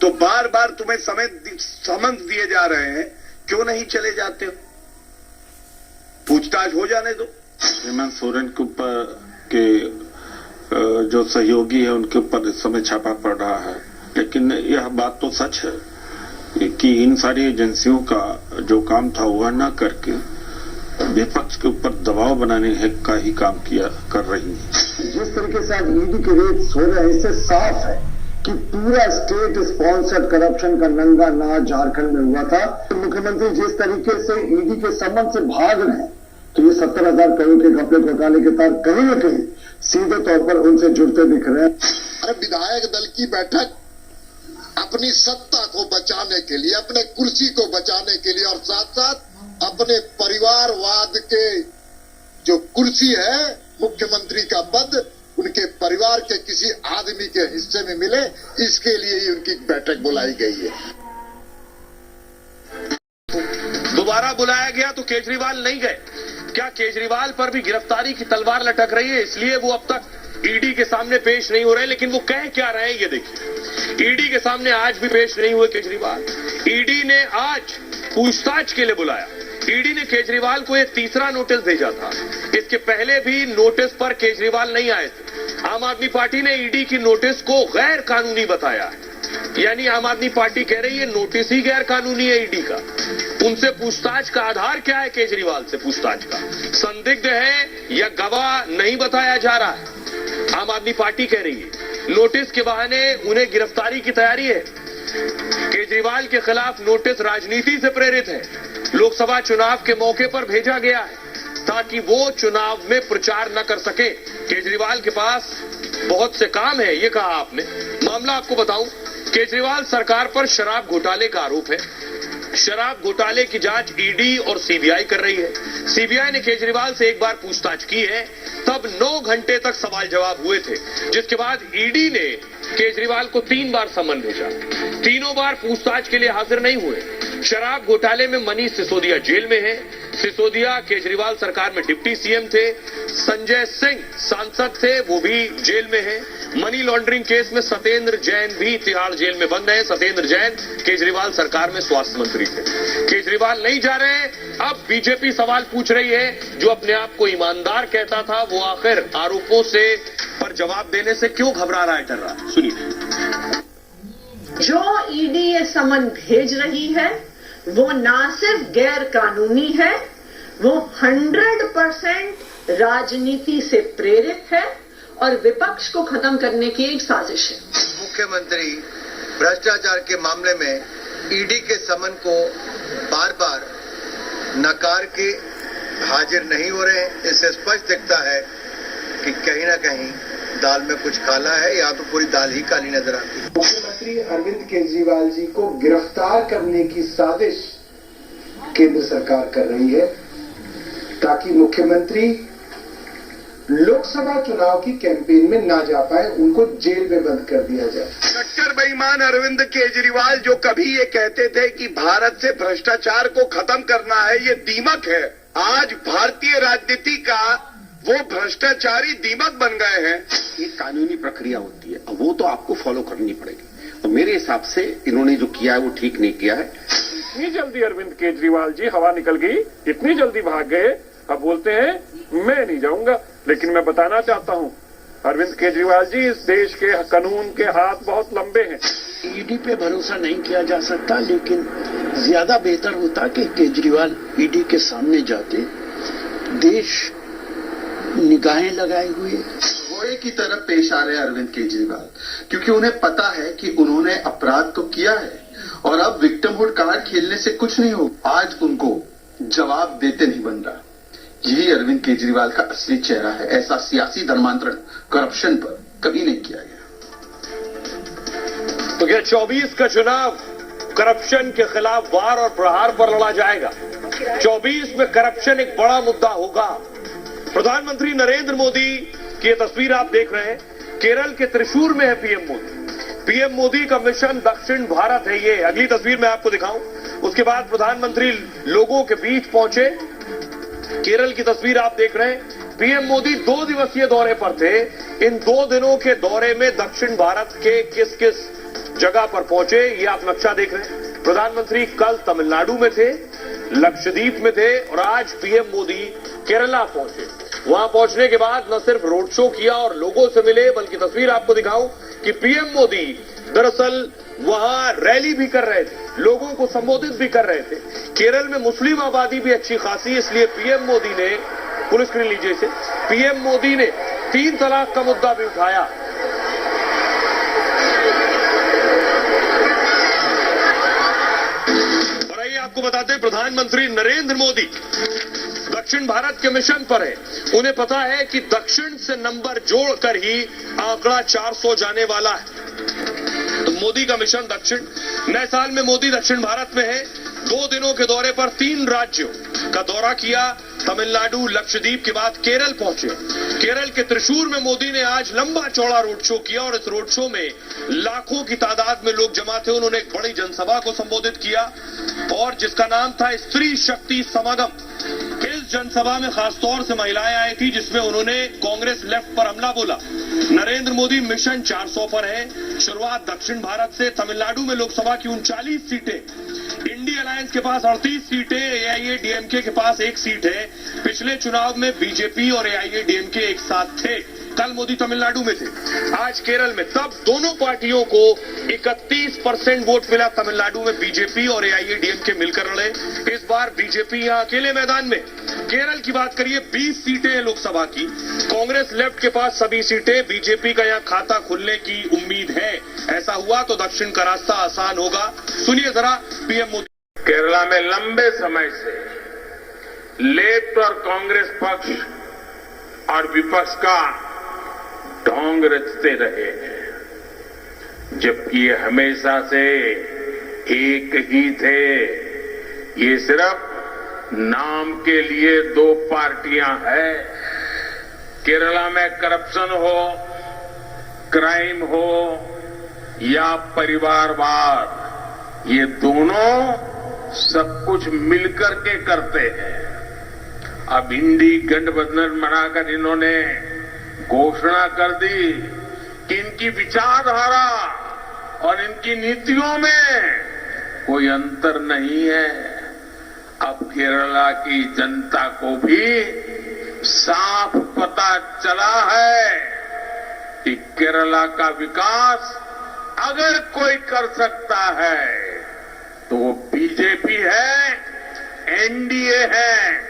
तो बार बार तुम्हें समन दिए जा रहे हैं, क्यों नहीं चले जाते हो? पूछताछ हो जाने दो। हेमंत सोरेन के ऊपर के जो सहयोगी है उनके ऊपर इस समय छापा पड़ रहा है, लेकिन यह बात तो सच है कि इन सारी एजेंसियों का जो काम था वह न करके विपक्ष के ऊपर दबाव बनाने का ही काम कर रही है। जिस तरीके से आज ईडी के रेड्स हो रहे हैं, इससे साफ है कि पूरा स्टेट स्पॉन्सर्ड करप्शन का नंगा नाच झारखंड में हुआ था। तो मुख्यमंत्री जिस तरीके से ईडी के संबंध से भाग रहे हैं, तो ये 70,000 करोड़ के घपले घोटाले के तार कहीं न कहीं सीधे तौर पर उनसे जुड़ते दिख रहे हैं। अरे विधायक दल की बैठक अपनी सत्ता को बचाने के लिए, अपने कुर्सी को बचाने के लिए और साथ साथ अपने परिवारवाद के जो कुर्सी है मुख्यमंत्री का पद उनके परिवार के किसी आदमी के हिस्से में मिले, इसके लिए ही उनकी बैठक बुलाई गई है। दोबारा बुलाया गया तो केजरीवाल नहीं गए। क्या केजरीवाल पर भी गिरफ्तारी की तलवार लटक रही है, इसलिए वो अब तक ईडी के सामने पेश नहीं हो रहे? लेकिन वो कह क्या रहे हैं ये देखिए। ईडी के सामने आज भी पेश नहीं हुए केजरीवाल। ईडी ने आज पूछताछ के लिए बुलाया। ईडी ने केजरीवाल को एक तीसरा नोटिस भेजा था। इसके पहले भी नोटिस पर केजरीवाल नहीं आए थे। आम आदमी पार्टी ने ईडी की नोटिस को गैर कानूनी बताया है, यानी आम आदमी पार्टी कह रही है नोटिस ही गैर कानूनी है ईडी का। उनसे पूछताछ का आधार क्या है? केजरीवाल से पूछताछ का संदिग्ध है या गवाह नहीं बताया जा रहा है। आम आदमी पार्टी कह रही है नोटिस के बहाने उन्हें गिरफ्तारी की तैयारी है। केजरीवाल के खिलाफ नोटिस राजनीति से प्रेरित है। लोकसभा चुनाव के मौके पर भेजा गया है ताकि वो चुनाव में प्रचार न कर सके। केजरीवाल के पास बहुत से काम है, ये कहा आपने। मामला आपको बताऊं, केजरीवाल सरकार पर शराब घोटाले का आरोप है। शराब घोटाले की जांच ईडी और सीबीआई कर रही है। सीबीआई ने केजरीवाल से एक बार पूछताछ की है, तब 9 घंटे तक सवाल जवाब हुए थे, जिसके बाद ईडी ने केजरीवाल को 3 बार समन भेजा। तीनों बार पूछताछ के लिए हाजिर नहीं हुए। शराब घोटाले में मनीष सिसोदिया जेल में है। सिसोदिया केजरीवाल सरकार में डिप्टी सीएम थे। संजय सिंह सांसद थे, वो भी जेल में है। मनी लॉन्ड्रिंग केस में सत्येंद्र जैन भी तिहाड़ जेल में बंद है। सत्येंद्र जैन केजरीवाल सरकार में स्वास्थ्य मंत्री थे। केजरीवाल नहीं जा रहे। अब बीजेपी सवाल पूछ रही है, जो अपने आप को ईमानदार कहता था वो आखिर आरोपों से पर जवाब देने से क्यों घबरा रहा है, डर रहा है? सुनिए। जो ईडी ये समन भेज रही है वो ना सिर्फ गैर कानूनी है, वो 100% राजनीति से प्रेरित है और विपक्ष को खत्म करने की एक साजिश है। मुख्यमंत्री भ्रष्टाचार के मामले में ईडी के समन को बार बार नकार के हाजिर नहीं हो रहे हैं। इससे स्पष्ट दिखता है कि कहीं ना कहीं दाल में कुछ काला है, या तो पूरी दाल ही काली नजर आती है। मुख्यमंत्री अरविंद केजरीवाल जी को गिरफ्तार करने की साजिश केंद्र सरकार कर रही है ताकि मुख्यमंत्री लोकसभा चुनाव की कैंपेन में ना जा पाए, उनको जेल में बंद कर दिया जाए। कट्टर बेईमान अरविंद केजरीवाल जो कभी ये कहते थे कि भारत से भ्रष्टाचार को खत्म करना है, ये दीमक है। आज भारतीय राजनीति का वो भ्रष्टाचारी दीमक बन गए हैं। एक कानूनी प्रक्रिया होती है, अब वो तो आपको फॉलो करनी पड़ेगी। और मेरे हिसाब से इन्होंने जो किया है वो ठीक नहीं किया है। इतनी जल्दी अरविंद केजरीवाल जी हवा निकल गई, इतनी जल्दी भाग गए, अब बोलते हैं मैं नहीं जाऊंगा। लेकिन मैं बताना चाहता हूं अरविंद केजरीवाल जी, इस देश के कानून के हाथ बहुत लंबे हैं। ईडी पे भरोसा नहीं किया जा सकता, लेकिन ज्यादा बेहतर होता कि केजरीवाल ईडी के सामने जाते। देश निगाहें लगाए हुए घोड़े की तरफ पेश आ रहे हैं अरविंद केजरीवाल, क्योंकि उन्हें पता है कि उन्होंने अपराध तो किया है और अब विक्टिमहुड कार्ड खेलने से कुछ नहीं हो। आज उनको जवाब देते नहीं बन रहा। यही अरविंद केजरीवाल का असली चेहरा है। ऐसा सियासी धर्मांतरण करप्शन पर कभी नहीं किया गया। तो क्या 24 का चुनाव करप्शन के खिलाफ वार और प्रहार पर लड़ा जाएगा? 24 में करप्शन एक बड़ा मुद्दा होगा। प्रधानमंत्री नरेंद्र मोदी की ये तस्वीर आप देख रहे हैं, केरल के त्रिशूर में है पीएम मोदी। पीएम मोदी का मिशन दक्षिण भारत है। ये अगली तस्वीर मैं आपको दिखाऊं। उसके बाद प्रधानमंत्री लोगों के बीच पहुंचे। केरल की तस्वीर आप देख रहे हैं। पीएम मोदी 2 दिवसीय दौरे पर थे। इन 2 दिनों के दौरे में दक्षिण भारत के किस किस जगह पर पहुंचे, ये आप नक्शा देख रहे हैं। प्रधानमंत्री कल तमिलनाडु में थे, लक्षद्वीप में थे और आज पीएम मोदी केरला पहुंचे। वहां पहुंचने के बाद न सिर्फ रोड शो किया और लोगों से मिले, बल्कि तस्वीर आपको दिखाऊं कि पीएम मोदी दरअसल वहां रैली भी कर रहे थे, लोगों को संबोधित भी कर रहे थे। केरल में मुस्लिम आबादी भी अच्छी खासी, इसलिए पीएम मोदी ने, पुलिस स्क्रीन लीजिए इसे, पीएम मोदी ने 3 तलाक का मुद्दा भी उठाया। और आइए आपको बताते हैं, प्रधानमंत्री नरेंद्र मोदी दक्षिण भारत के मिशन पर है। उन्हें पता है कि दक्षिण से नंबर जोड़कर ही आंकड़ा 400 जाने वाला है। तो मोदी का मिशन दक्षिण। नए साल में मोदी दक्षिण भारत में है। 2 दिनों के दौरे पर 3 राज्यों का दौरा किया। तमिलनाडु, लक्षद्वीप के बाद केरल पहुंचे। केरल के त्रिशूर में मोदी ने आज लंबा चौड़ा रोड शो किया और इस रोड शो में लाखों की तादाद में लोग जमा थे। उन्होंने एक बड़ी जनसभा को संबोधित किया और जिसका नाम था स्त्री शक्ति समागम। इस जनसभा में खासतौर से महिलाएं आई थी, जिसमें उन्होंने कांग्रेस लेफ्ट पर हमला बोला। नरेंद्र मोदी मिशन 400 पर है। शुरुआत दक्षिण भारत से। तमिलनाडु में लोकसभा की 39 सीटें, इंडिया अलायंस के पास 38 सीटें, एआईएडीएमके के पास 1 सीट है। पिछले चुनाव में बीजेपी और एआईएडीएमके एक साथ थे। कल मोदी तमिलनाडु में थे, आज केरल में। तब दोनों पार्टियों को 31% वोट मिला। तमिलनाडु में बीजेपी और एआईएडीएमके मिलकर लड़े। इस बार बीजेपी यहां अकेले मैदान में। केरल की बात करिए, 20 सीटें हैं लोकसभा की। कांग्रेस लेफ्ट के पास सभी सीटें। बीजेपी का यहां खाता खुलने की उम्मीद है। ऐसा हुआ तो दक्षिण का रास्ता आसान होगा। सुनिए जरा पीएम मोदी। केरला में लंबे समय से लेफ्ट और कांग्रेस पक्ष और विपक्ष का ढोंग रचते रहे हैं, जबकि ये हमेशा से एक ही थे। ये सिर्फ नाम के लिए 2 पार्टियां हैं। केरला में करप्शन हो, क्राइम हो या परिवारवाद, ये दोनों सब कुछ मिलकर के करते हैं। अब इंडी गठबंधन बनाकर इन्होंने घोषणा कर दी कि इनकी विचारधारा और इनकी नीतियों में कोई अंतर नहीं है। अब केरला की जनता को भी साफ पता चला है कि केरला का विकास अगर कोई कर सकता है तो वो बीजेपी है, एनडीए है।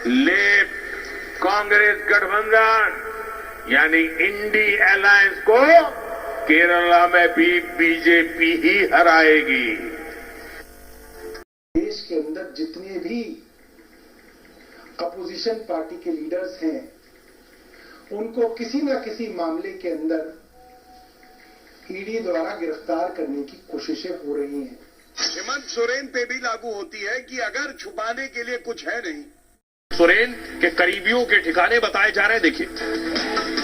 लेफ्ट कांग्रेस गठबंधन यानी इंडी अलायंस को केरला में भी बीजेपी ही हराएगी। देश के अंदर जितने भी अपोजिशन पार्टी के लीडर्स हैं, उनको किसी न किसी मामले के अंदर ईडी द्वारा गिरफ्तार करने की कोशिशें हो रही हैं। हेमंत सोरेन पे भी लागू होती है कि अगर छुपाने के लिए कुछ है नहीं। सोरेन के करीबियों के ठिकाने बताए जा रहे हैं। देखिए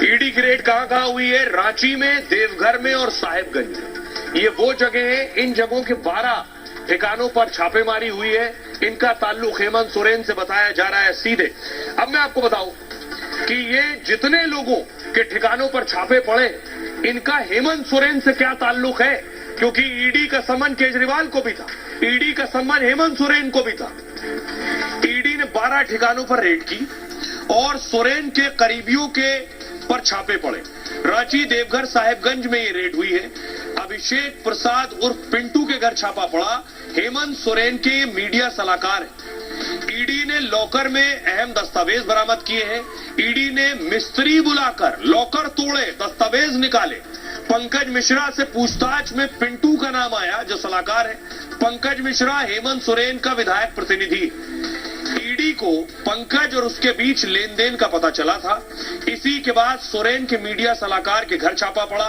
ईडी की रेड कहां हुई है। रांची में, देवघर में और साहिबगंज में। ये वो जगह है, इन जगहों के 12 ठिकानों पर छापेमारी हुई है। इनका ताल्लुक हेमंत सोरेन से बताया जा रहा है सीधे। अब मैं आपको बताऊं कि ये जितने लोगों के ठिकानों पर छापे पड़े, इनका हेमंत सोरेन से क्या ताल्लुक है, क्योंकि ईडी का सम्मान केजरीवाल को भी था, ईडी का सम्मान हेमंत सोरेन को भी था। ईडी ने 12 ठिकानों पर रेड की और सोरेन के करीबियों के पर छापे पड़े। रांची, देवघर, साहिबगंज में ये रेड हुई है। अभिषेक प्रसाद उर्फ पिंटू के घर छापा पड़ा। हेमंत सोरेन के मीडिया सलाहकार हैं। ईडी ने लॉकर में अहम दस्तावेज बरामद किए हैं। ईडी ने मिस्त्री बुलाकर लॉकर तोड़े, दस्तावेज निकाले। पंकज मिश्रा से पूछताछ में पिंटू का नाम आया, जो सलाहकार है। पंकज मिश्रा हेमंत सोरेन का विधायक प्रतिनिधि। ईडी को पंकज और उसके बीच लेन देन का पता चला था। इसी के बाद सोरेन के मीडिया सलाहकार के घर छापा पड़ा।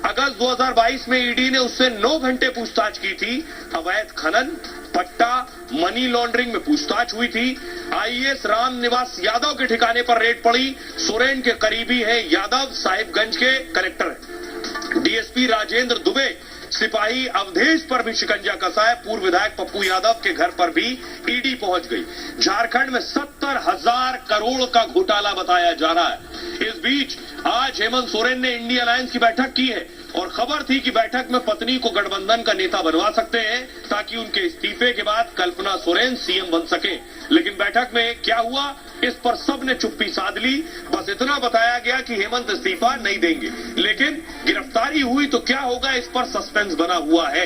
अगस्त 2022 में ईडी ने उससे 9 घंटे पूछताछ की थी। अवैध खनन, पट्टा, मनी लॉन्ड्रिंग में पूछताछ हुई थी। आईएएस राम निवास यादव के ठिकाने पर रेड पड़ी। सोरेन के करीबी है यादव, साहिबगंज के कलेक्टर है। डीएसपी राजेंद्र दुबे, सिपाही अवधेश पर भी शिकंजा कसा है। पूर्व विधायक पप्पू यादव के घर पर भी ईडी पहुंच गई। झारखंड में 70,000 करोड़ का घोटाला बताया जा रहा है। इस बीच आज हेमंत सोरेन ने इंडिया अलायंस की बैठक की है। और खबर थी कि बैठक में पत्नी को गठबंधन का नेता बनवा सकते हैं ताकि उनके इस्तीफे के बाद कल्पना सोरेन सीएम बन सके। लेकिन बैठक में क्या हुआ, इस पर सबने चुप्पी साध ली। बस इतना बताया गया कि हेमंत इस्तीफा नहीं देंगे, लेकिन गिरफ्तारी हुई तो क्या होगा, इस पर सस्पेंस बना हुआ है।